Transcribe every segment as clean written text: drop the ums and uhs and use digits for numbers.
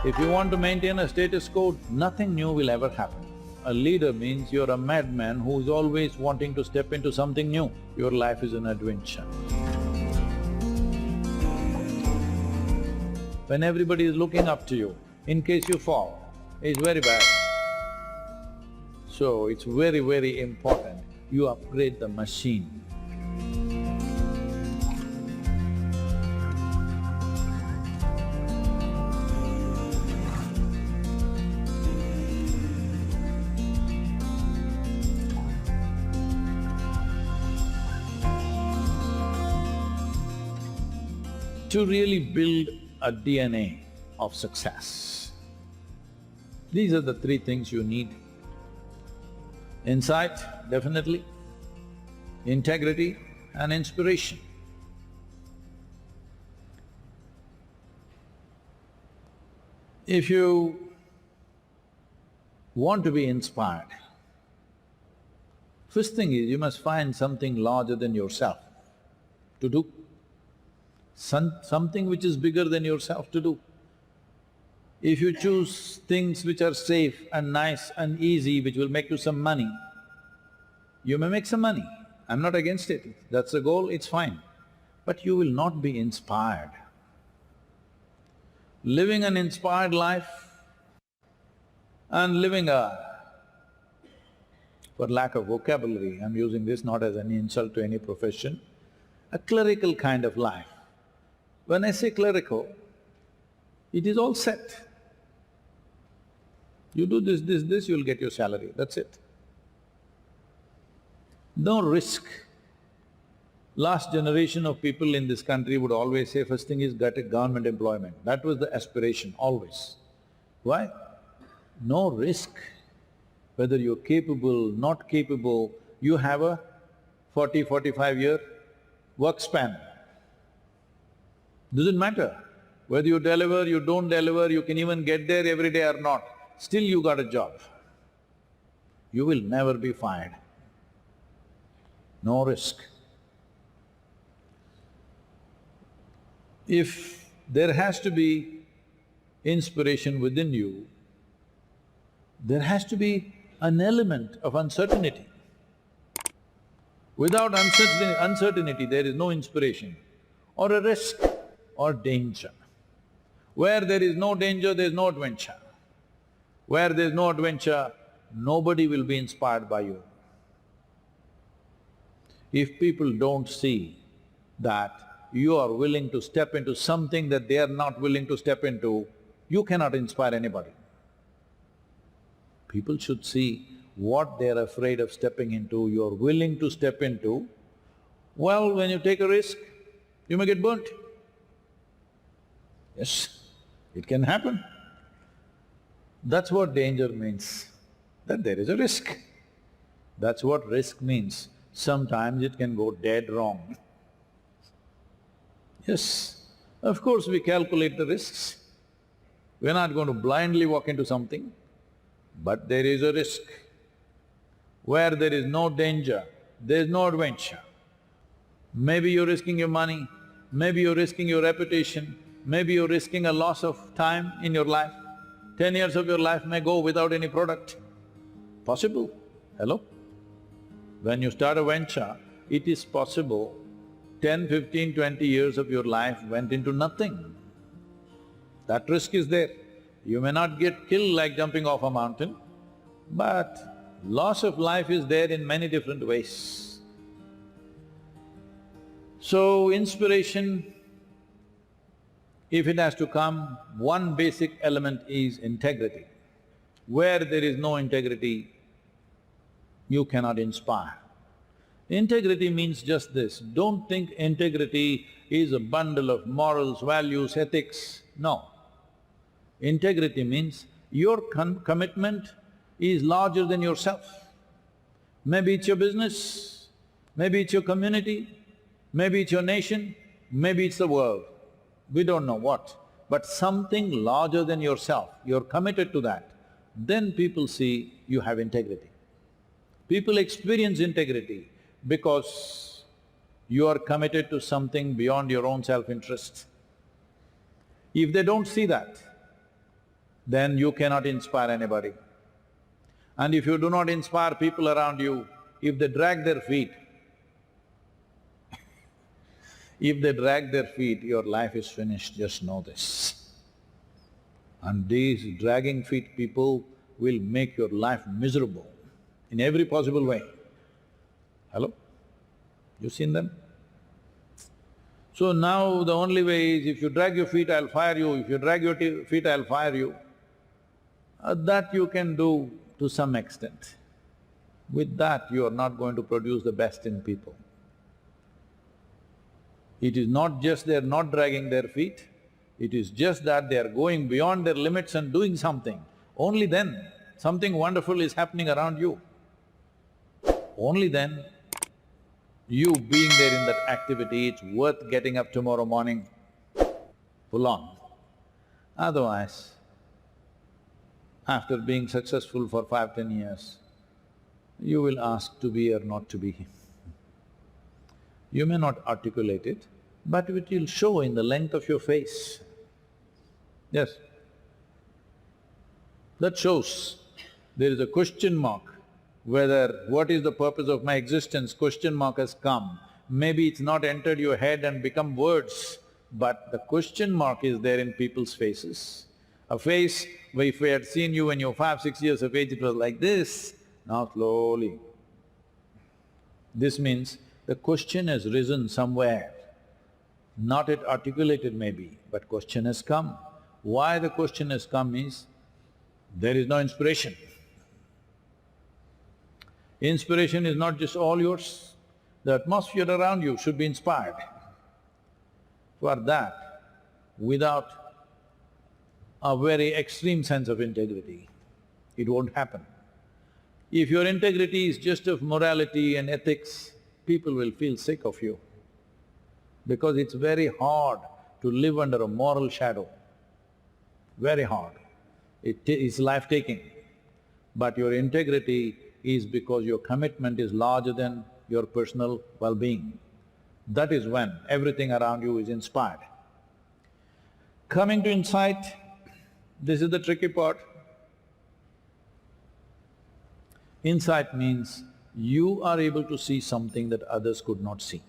If you want to maintain a status quo, nothing new will ever happen. A leader means you're a madman who is always wanting to step into something new. Your life is an adventure. When everybody is looking up to you, in case you fall, it's very bad. So it's very, very important you upgrade the machine. To really build a DNA of success, these are the three things you need. Insight, definitely, integrity and inspiration. If you want to be inspired, first thing is you must find something larger than yourself to do. Something which is bigger than yourself to do. If you choose things which are safe and nice and easy, which will make you some money, you may make some money. I'm not against it. That's the goal, it's fine. But you will not be inspired. Living an inspired life and living for lack of vocabulary, I'm using this not as an insult to any profession, a clerical kind of life. When I say clerical, it is all set. You do this, you'll get your salary, that's it. No risk. Last generation of people in this country would always say, first thing is get a government employment. That was the aspiration, always. Why? No risk. Whether you're capable, not capable, you have a 40-45 year work span. Doesn't matter. Whether you deliver, you don't deliver, you can even get there every day or not, still you got a job. You will never be fired. No risk. If there has to be inspiration within you, there has to be an element of uncertainty. Without uncertainty, there is no inspiration or a risk or danger. Where there is no danger, there is no adventure. Where there is no adventure, nobody will be inspired by you. If people don't see that you are willing to step into something that they are not willing to step into, you cannot inspire anybody. People should see what they are afraid of stepping into, you are willing to step into. Well, when you take a risk, you may get burnt. Yes, it can happen. That's what danger means, that there is a risk. That's what risk means. Sometimes it can go dead wrong. Yes, of course we calculate the risks. We're not going to blindly walk into something, but there is a risk. Where there is no danger, there is no adventure. Maybe you're risking your money, maybe you're risking your reputation, maybe you're risking a loss of time in your life. 10 years of your life may go without any product. Possible. Hello? When you start a venture, it is possible 10, 15, 20 years of your life went into nothing. That risk is there. You may not get killed like jumping off a mountain, but loss of life is there in many different ways. So, inspiration, if it has to come, one basic element is integrity. Where there is no integrity, you cannot inspire. Integrity means just this, don't think integrity is a bundle of morals, values, ethics, no. Integrity means your commitment is larger than yourself. Maybe it's your business, maybe it's your community, maybe it's your nation, maybe it's the world. We don't know what, but something larger than yourself, you're committed to that, then people see you have integrity. People experience integrity because you are committed to something beyond your own self-interest. If they don't see that, then you cannot inspire anybody. And if you do not inspire people around you, if they drag their feet, your life is finished, just know this. And these dragging feet people will make your life miserable in every possible way. Hello? You seen them? So now the only way is, if you drag your feet, I'll fire you, if you drag your feet, I'll fire you. That you can do to some extent. With that, you are not going to produce the best in people. It is not just they're not dragging their feet, it is just that they are going beyond their limits and doing something. Only then, something wonderful is happening around you. Only then, you being there in that activity, it's worth getting up tomorrow morning full on. Otherwise, after being successful for 5–10 years, you will ask to be or not to be. You may not articulate it, but it will show in the length of your face. Yes. That shows there is a question mark, whether what is the purpose of my existence, question mark has come. Maybe it's not entered your head and become words, but the question mark is there in people's faces. A face, if we had seen you when you were 5–6 years of age, it was like this, now slowly. This means the question has risen somewhere, not yet articulated maybe, but question has come. Why the question has come is, there is no inspiration. Inspiration is not just all yours, the atmosphere around you should be inspired. For that, without a very extreme sense of integrity, it won't happen. If your integrity is just of morality and ethics, people will feel sick of you, because it's very hard to live under a moral shadow, very hard. It is life-taking. But your integrity is because your commitment is larger than your personal well-being. That is when everything around you is inspired. Coming to insight, this is the tricky part. Insight means you are able to see something that others could not see.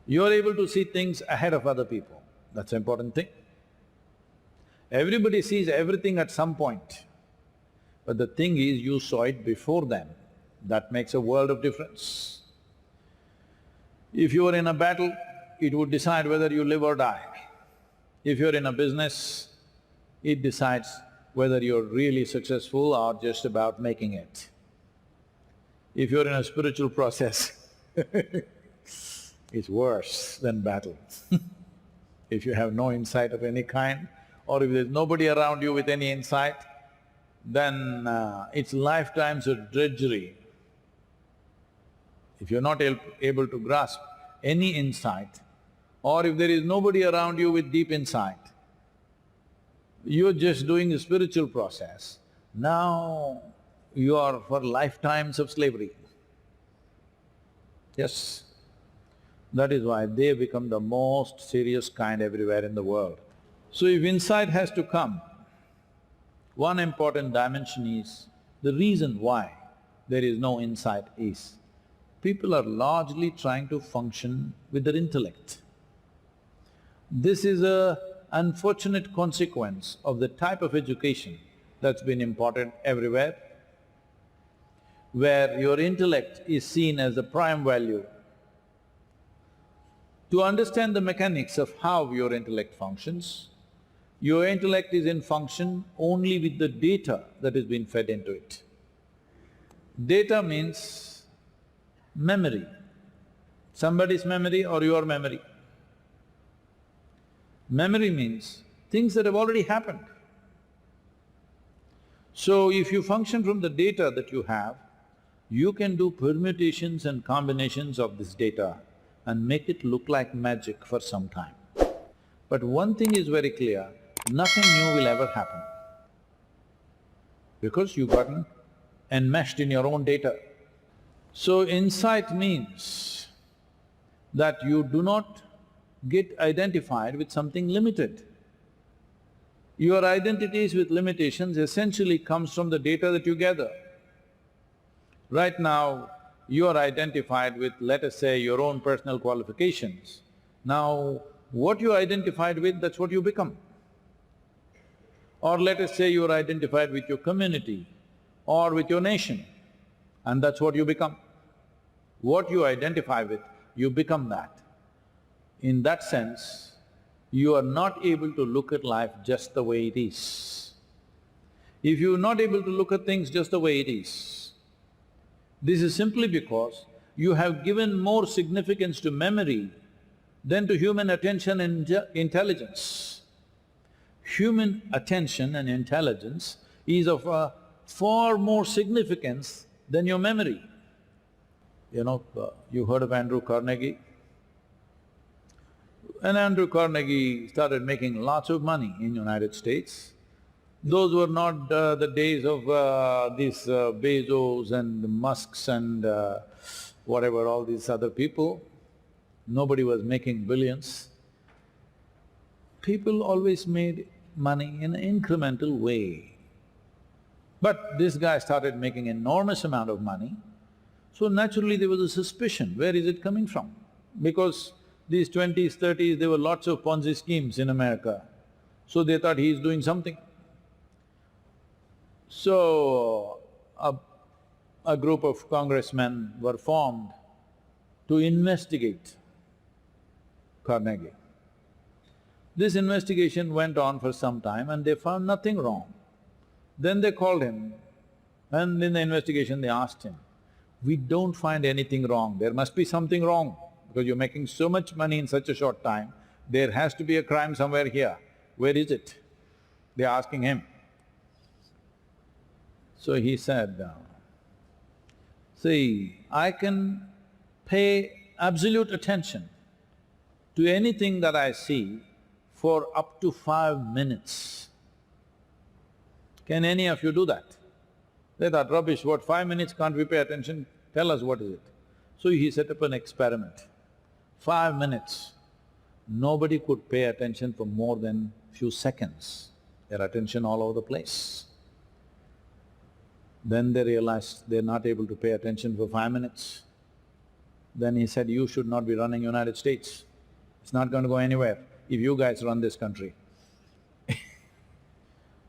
You are able to see things ahead of other people, that's an important thing. Everybody sees everything at some point, but the thing is you saw it before them. That makes a world of difference. If you are in a battle, it would decide whether you live or die. If you're in a business, it decides whether you're really successful or just about making it. If you're in a spiritual process, it's worse than battle. If you have no insight of any kind, or if there's nobody around you with any insight, then it's lifetimes of drudgery. If you're not able to grasp any insight, or if there is nobody around you with deep insight, you're just doing a spiritual process, now you are for lifetimes of slavery. Yes, that is why they become the most serious kind everywhere in the world. So if insight has to come, one important dimension is, the reason why there is no insight is, people are largely trying to function with their intellect. This is an unfortunate consequence of the type of education that's been imparted everywhere, where your intellect is seen as the prime value. To understand the mechanics of how your intellect functions, your intellect is in function only with the data that has been fed into it. Data means memory, somebody's memory or your memory. Memory means things that have already happened. So if you function from the data that you have, you can do permutations and combinations of this data and make it look like magic for some time. But one thing is very clear, nothing new will ever happen, because you've gotten enmeshed in your own data. So insight means that you do not get identified with something limited. Your identities with limitations essentially comes from the data that you gather. Right now, you are identified with, let us say, your own personal qualifications. Now, what you identified with, that's what you become. Or let us say you are identified with your community or with your nation, and that's what you become. What you identify with, you become that. In that sense, you are not able to look at life just the way it is. If you are not able to look at things just the way it is, this is simply because you have given more significance to memory than to human attention and intelligence. Human attention and intelligence is of far more significance than your memory. You know, you heard of Andrew Carnegie? And Andrew Carnegie started making lots of money in United States. Those were not the days of these Bezos and Musks and whatever, all these other people. Nobody was making billions. People always made money in an incremental way. But this guy started making enormous amount of money, so naturally there was a suspicion, where is it coming from? Because these 20s, 30s, there were lots of Ponzi schemes in America, so they thought he is doing something. So, a group of congressmen were formed to investigate Carnegie. This investigation went on for some time and they found nothing wrong. Then they called him and in the investigation they asked him, "We don't find anything wrong, there must be something wrong because you're making so much money in such a short time, there has to be a crime somewhere here. Where is it?" They're asking him. So he said, "See, I can pay absolute attention to anything that I see for up to 5 minutes. Can any of you do that?" They thought, "Rubbish, what, 5 minutes can't we pay attention? Tell us what is it." So he set up an experiment. 5 minutes, nobody could pay attention for more than few seconds, their attention all over the place. Then they realized they're not able to pay attention for 5 minutes. Then he said, "You should not be running United States. It's not going to go anywhere if you guys run this country."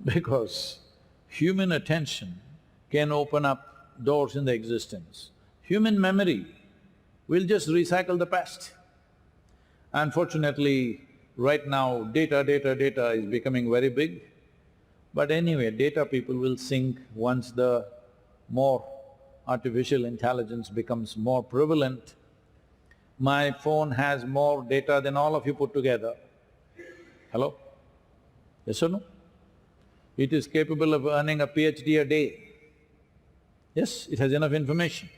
Because human attention can open up doors in the existence. Human memory will just recycle the past. Unfortunately, right now data is becoming very big. But anyway, data people will sink once the more artificial intelligence becomes more prevalent. My phone has more data than all of you put together. Hello? Yes or no? It is capable of earning a PhD a day. Yes, it has enough information.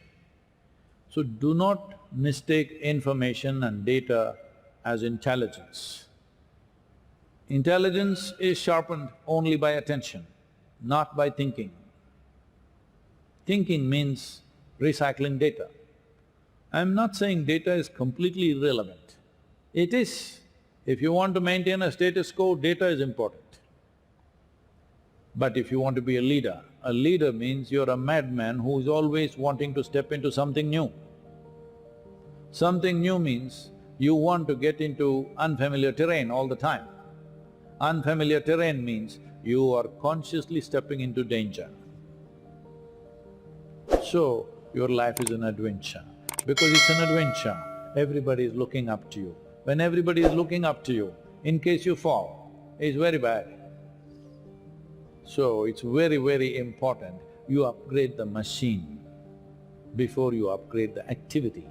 So do not mistake information and data as intelligence. Intelligence is sharpened only by attention, not by thinking. Thinking means recycling data. I'm not saying data is completely irrelevant. It is. If you want to maintain a status quo, data is important. But if you want to be a leader means you're a madman who is always wanting to step into something new. Something new means you want to get into unfamiliar terrain all the time. Unfamiliar terrain means you are consciously stepping into danger. So, your life is an adventure. Because it's an adventure, everybody is looking up to you. When everybody is looking up to you, in case you fall, it's very bad. So, it's very, very important you upgrade the machine before you upgrade the activity.